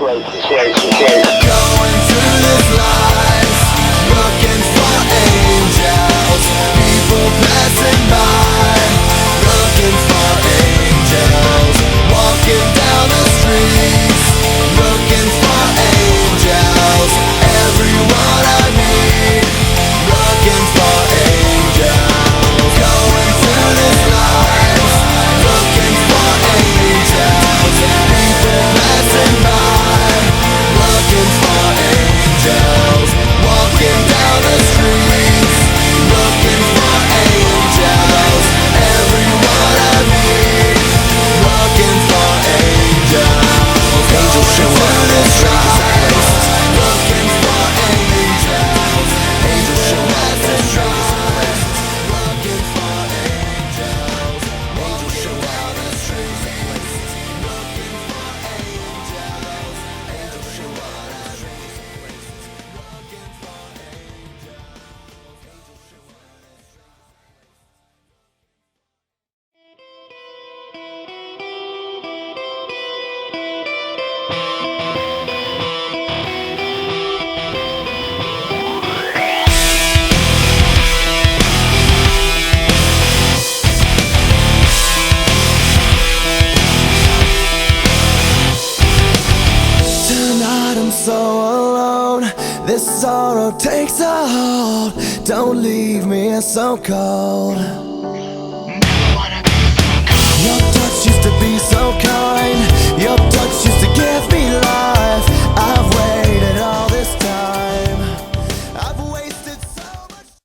Going through this life, looking for angels. People passing by, looking for angels. Walking down the streets, looking for angels. Everyone I meet, looking for angels. Going through this life, looking for angels. People passing by, looking for angels. Walking down the streets, looking for angels. Everyone I meet, looking for angels. Angels show up in the streets, looking for angels. Angels show up in the streets, looking for angels. Angels show up in the streets, looking for angels. Angels show up in the streets, looking for Tonight I'm so alone. This sorrow takes a hold. Don't leave me so cold.